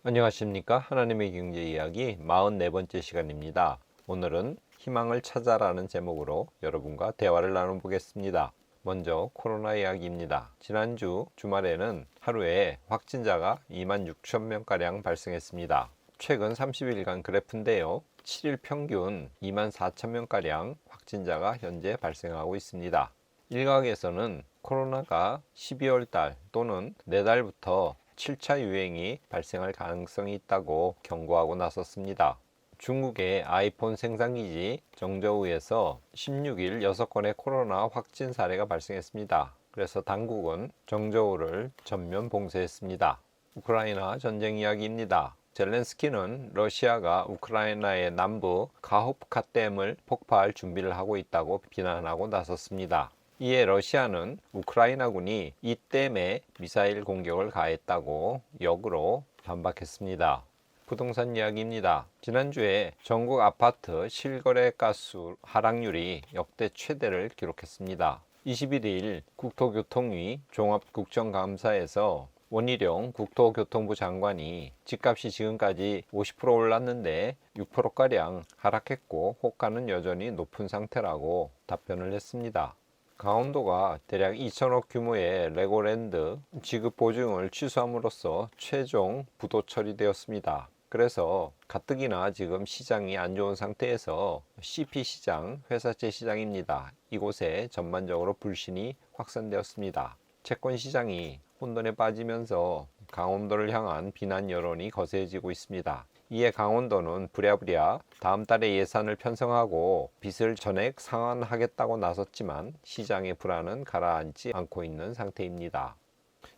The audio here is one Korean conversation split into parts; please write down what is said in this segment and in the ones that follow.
안녕하십니까. 하나님의 경제 이야기 44번째 시간입니다. 오늘은 희망을 찾아라는 제목으로 여러분과 대화를 나눠보겠습니다. 먼저 코로나 이야기입니다. 지난주 주말에는 하루에 확진자가 26,000명가량 발생했습니다. 최근 30일간 그래프인데요. 7일 평균 24,000명가량 확진자가 현재 발생하고 있습니다. 일각에서는 코로나가 12월 달 또는 내달부터 7차 유행이 발생할 가능성이 있다고 경고하고 나섰습니다. 중국의 아이폰 생산기지 정저우에서 16일 6건의 코로나 확진 사례가 발생했습니다. 그래서 당국은 정저우를 전면 봉쇄했습니다. 우크라이나 전쟁 이야기입니다. 젤렌스키는 러시아가 우크라이나의 남부 카호프카 댐을 폭파할 준비를 하고 있다고 비난하고 나섰습니다. 이에 러시아는 우크라이나군이 이 댐에 미사일 공격을 가했다고 역으로 반박했습니다. 부동산 이야기입니다. 지난주에 전국 아파트 실거래 가수 하락률이 역대 최대를 기록했습니다. 21일 국토교통위 종합국정감사에서 원희룡 국토교통부 장관이 집값이 지금까지 50% 올랐는데 6%가량 하락했고 호가는 여전히 높은 상태라고 답변을 했습니다. 강원도가 대략 2천억 규모의 레고랜드 지급 보증을 취소함으로써 최종 부도 처리되었습니다. 그래서 가뜩이나 지금 시장이 안 좋은 상태에서 CP 시장, 회사채 시장입니다. 이곳에 전반적으로 불신이 확산되었습니다. 채권 시장이 혼돈에 빠지면서 강원도를 향한 비난 여론이 거세지고 있습니다. 이에 강원도는 부랴부랴 다음 달에 예산을 편성하고 빚을 전액 상환하겠다고 나섰지만 시장의 불안은 가라앉지 않고 있는 상태입니다.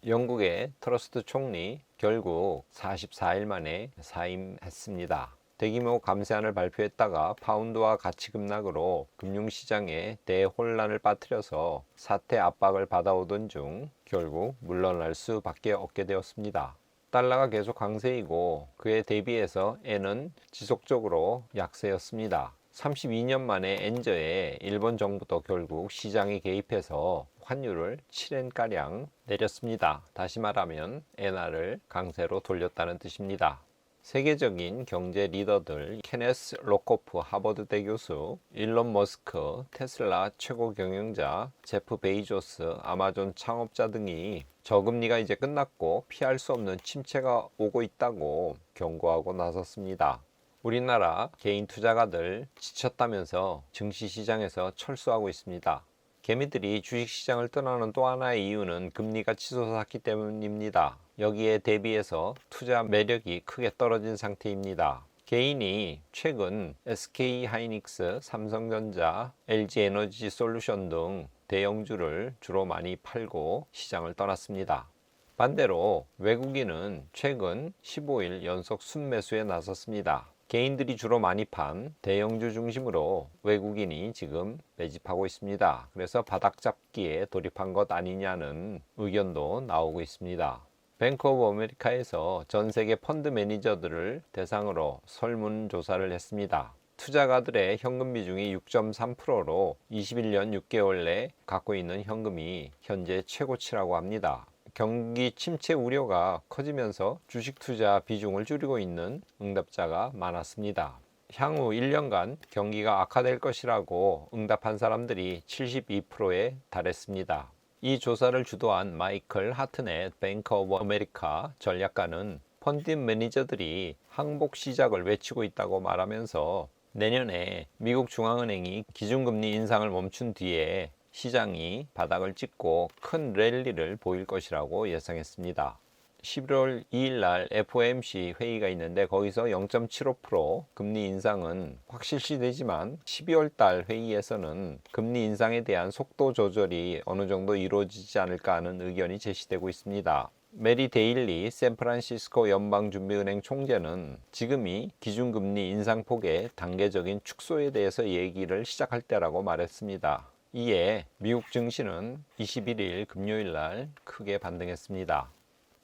영국의 트러스트 총리 결국 44일 만에 사임했습니다. 대규모 감세안을 발표했다가 파운드와 가치 급락으로 금융시장에 대혼란을 빠뜨려서 사태 압박을 받아오던 중 결국 물러날 수밖에 없게 되었습니다. 달러가 계속 강세이고 그에 대비해서 엔은 지속적으로 약세였습니다. 32년 만에 엔저에 일본 정부도 결국 시장에 개입해서 환율을 7엔가량 내렸습니다. 다시 말하면 엔화를 강세로 돌렸다는 뜻입니다. 세계적인 경제 리더들 케네스 로코프 하버드대 교수, 일론 머스크 테슬라 최고 경영자, 제프 베이조스 아마존 창업자 등이 저금리가 이제 끝났고 피할 수 없는 침체가 오고 있다고 경고하고 나섰습니다. 우리나라 개인 투자가들 지쳤다면서 증시시장에서 철수하고 있습니다. 개미들이 주식시장을 떠나는 또 하나의 이유는 금리가 치솟았기 때문입니다. 여기에 대비해서 투자 매력이 크게 떨어진 상태입니다. 개인이 최근 SK하이닉스, 삼성전자, LG에너지솔루션 등 대형주를 주로 많이 팔고 시장을 떠났습니다. 반대로 외국인은 최근 15일 연속 순매수에 나섰습니다. 개인들이 주로 많이 판 대형주 중심으로 외국인이 지금 매집하고 있습니다. 그래서 바닥 잡기에 돌입한 것 아니냐는 의견도 나오고 있습니다. 뱅크 오브 아메리카에서 전 세계 펀드 매니저들을 대상으로 설문조사를 했습니다. 투자가들의 현금 비중이 6.3%로 21년 6개월 내 갖고 있는 현금이 현재 최고치라고 합니다. 경기 침체 우려가 커지면서 주식 투자 비중을 줄이고 있는 응답자가 많았습니다. 향후 1년간 경기가 악화될 것이라고 응답한 사람들이 72%에 달했습니다. 이 조사를 주도한 마이클 하트넷 뱅크 오브 아메리카 전략가는 펀드 매니저들이 항복 시작을 외치고 있다고 말하면서 내년에 미국 중앙은행이 기준금리 인상을 멈춘 뒤에 시장이 바닥을 찍고 큰 랠리를 보일 것이라고 예상했습니다. 11월 2일 날 FOMC 회의가 있는데 거기서 0.75% 금리 인상은 확실시되지만 12월 달 회의에서는 금리 인상에 대한 속도 조절이 어느 정도 이루어지지 않을까 하는 의견이 제시되고 있습니다. 메리 데일리 샌프란시스코 연방준비은행 총재는 지금이 기준금리 인상폭의 단계적인 축소에 대해서 얘기를 시작할 때라고 말했습니다. 이에 미국 증시는 21일 금요일 날 크게 반등했습니다.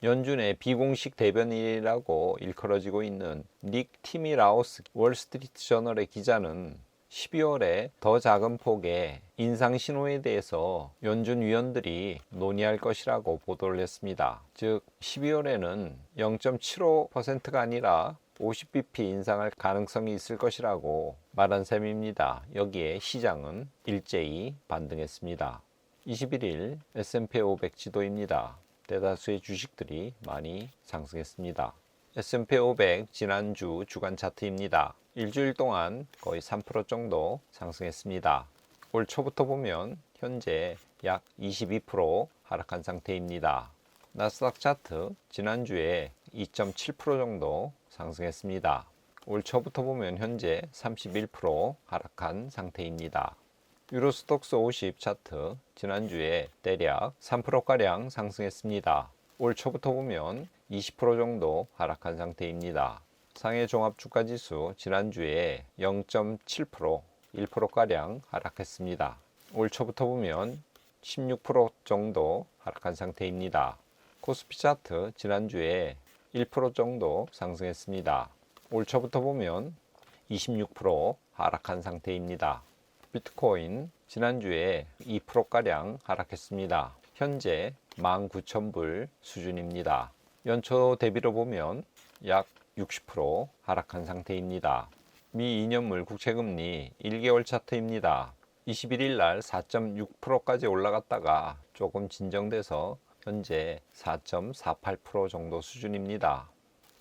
연준의 비공식 대변인이라고 일컬어지고 있는 닉 티미라우스 월스트리트 저널의 기자는 12월에 더 작은 폭의 인상 신호에 대해서 연준 위원들이 논의할 것이라고 보도를 했습니다. 즉 12월에는 0.75%가 아니라 50bp 인상할 가능성이 있을 것이라고 말한 셈입니다. 여기에 시장은 일제히 반등했습니다. 21일 S&P 500 지도입니다. 대다수의 주식들이 많이 상승했습니다. S&P 500 지난주 주간 차트입니다. 일주일 동안 거의 3% 정도 상승했습니다. 올 초부터 보면 현재 약 22% 하락한 상태입니다. 나스닥 차트 지난주에 2.7% 정도 상승했습니다. 올 초부터 보면 현재 31% 하락한 상태입니다. 유로스톡스 50 차트 지난주에 대략 3%가량 상승했습니다. 올 초부터 보면 20% 정도 하락한 상태입니다. 상해 종합주가지수 지난주에 0.7%, 1%가량 하락했습니다. 올 초부터 보면 16% 정도 하락한 상태입니다. 코스피 차트 지난주에 1% 정도 상승했습니다. 올 초부터 보면 26% 하락한 상태입니다. 비트코인 지난주에 2%가량 하락했습니다. 현재 19,000불 수준입니다. 연초 대비로 보면 약 60% 하락한 상태입니다. 미 2년물 국채금리 1개월 차트입니다. 21일 날 4.6%까지 올라갔다가 조금 진정돼서 현재 4.48% 정도 수준입니다.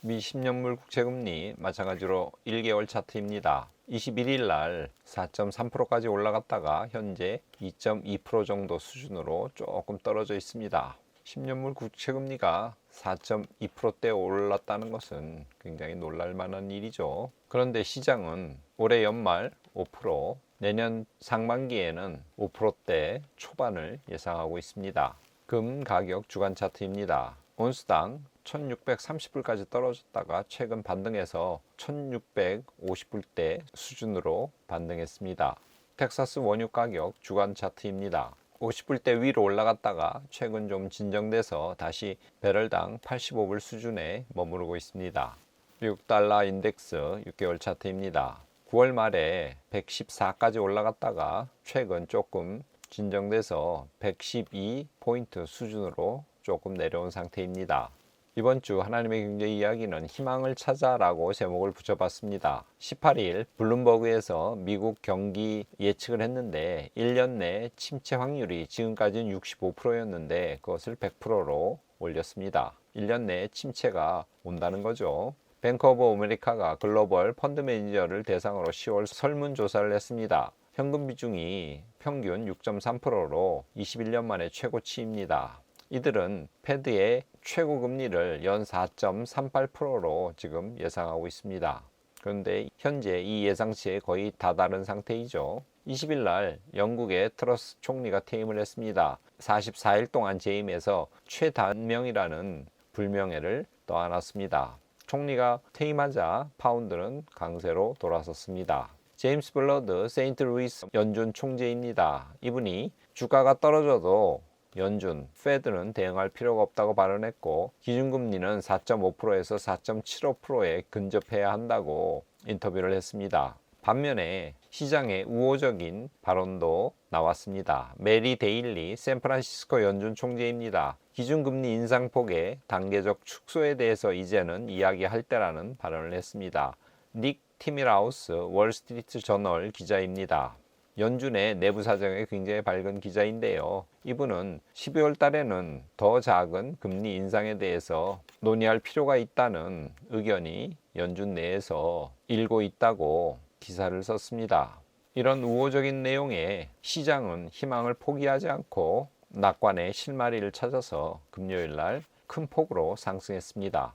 미 10년물 국채금리 마찬가지로 1개월 차트입니다. 21일 날 4.3%까지 올라갔다가 현재 2.2% 정도 수준으로 조금 떨어져 있습니다. 10년물 국채금리가 4.2%대 올랐다는 것은 굉장히 놀랄 만한 일이죠. 그런데 시장은 올해 연말 5%, 내년 상반기에는 5%대 초반을 예상하고 있습니다. 금 가격 주간 차트입니다. 온스당 1630불까지 떨어졌다가 최근 반등해서 1650불대 수준으로 반등했습니다. 텍사스 원유 가격 주간 차트입니다. 50불대 위로 올라갔다가 최근 좀 진정돼서 다시 배럴당 85불 수준에 머무르고 있습니다. 미국 달러 인덱스 6개월 차트입니다. 9월 말에 114까지 올라갔다가 최근 조금 진정돼서 112포인트 수준으로 조금 내려온 상태입니다. 이번 주 하나님의 경제 이야기는 희망을 찾아라고 제목을 붙여봤습니다. 18일 블룸버그에서 미국 경기 예측을 했는데 1년 내 침체 확률이 지금까지는 65%였는데 그것을 100%로 올렸습니다. 1년 내 침체가 온다는 거죠. 뱅크 오브 아메리카가 글로벌 펀드 매니저를 대상으로 10월 설문조사를 했습니다. 현금 비중이 평균 6.3%로 21년 만에 최고치입니다. 이들은 패드의 최고 금리를 연 4.38%로 지금 예상하고 있습니다. 그런데 현재 이 예상치에 거의 다다른 상태이죠. 20일 날 영국의 트러스 총리가 퇴임을 했습니다. 44일 동안 재임해서 최단명이라는 불명예를 떠안았습니다. 총리가 퇴임하자 파운드는 강세로 돌아섰습니다. 제임스 블러드 세인트루이스 연준 총재입니다. 이분이 주가가 떨어져도 연준, 페드는 대응할 필요가 없다고 발언했고 기준금리는 4.5%에서 4.75%에 근접해야 한다고 인터뷰를 했습니다. 반면에 시장의 우호적인 발언도 나왔습니다. 메리 데일리 샌프란시스코 연준 총재입니다. 기준금리 인상폭의 단계적 축소에 대해서 이제는 이야기할 때라는 발언을 했습니다. 닉 티밀하우스 월스트리트 저널 기자입니다. 연준의 내부 사정에 굉장히 밝은 기자인데요. 이분은 12월 달에는 더 작은 금리 인상에 대해서 논의할 필요가 있다는 의견이 연준 내에서 일고 있다고 기사를 썼습니다. 이런 우호적인 내용에 시장은 희망을 포기하지 않고 낙관의 실마리를 찾아서 금요일 날 큰 폭으로 상승했습니다.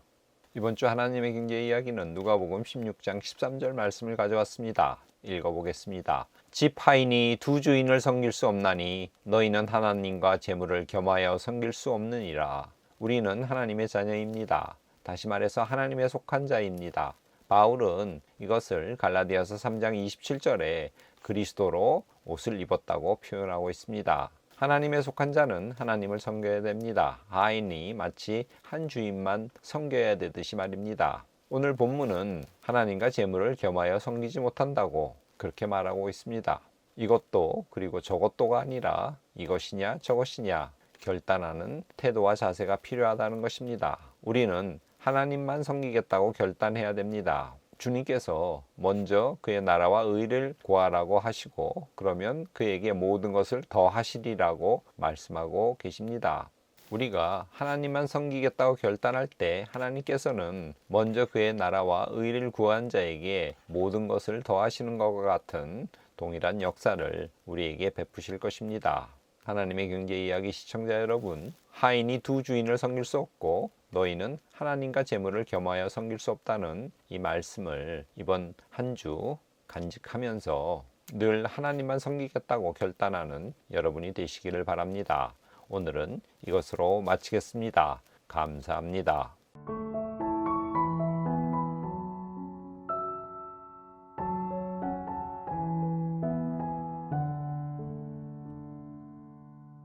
이번 주 하나님의 경제 이야기는 누가복음 16장 13절 말씀을 가져왔습니다. 읽어보겠습니다. 집 하인이 두 주인을 섬길 수 없나니 너희는 하나님과 재물을 겸하여 섬길 수 없느니라. 우리는 하나님의 자녀입니다. 다시 말해서 하나님에 속한 자입니다. 바울은 이것을 갈라디아서 3장 27절에 그리스도로 옷을 입었다고 표현하고 있습니다. 하나님에 속한 자는 하나님을 섬겨야 됩니다. 하인이 마치 한 주인만 섬겨야 되듯이 말입니다. 오늘 본문은 하나님과 재물을 겸하여 섬기지 못한다고 그렇게 말하고 있습니다. 이것도 그리고 저것도가 아니라 이것이냐 저것이냐 결단하는 태도와 자세가 필요하다는 것입니다. 우리는 하나님만 섬기겠다고 결단해야 됩니다. 주님께서 먼저 그의 나라와 의를 구하라고 하시고 그러면 그에게 모든 것을 더 하시리라고 말씀하고 계십니다. 우리가 하나님만 섬기겠다고 결단할 때 하나님께서는 먼저 그의 나라와 의를 구한 자에게 모든 것을 더하시는 것과 같은 동일한 역사를 우리에게 베푸실 것입니다. 하나님의 경제 이야기 시청자 여러분, 하인이 두 주인을 섬길 수 없고 너희는 하나님과 재물을 겸하여 섬길 수 없다는 이 말씀을 이번 한 주 간직하면서 늘 하나님만 섬기겠다고 결단하는 여러분이 되시기를 바랍니다. 오늘은 이것으로 마치겠습니다. 감사합니다.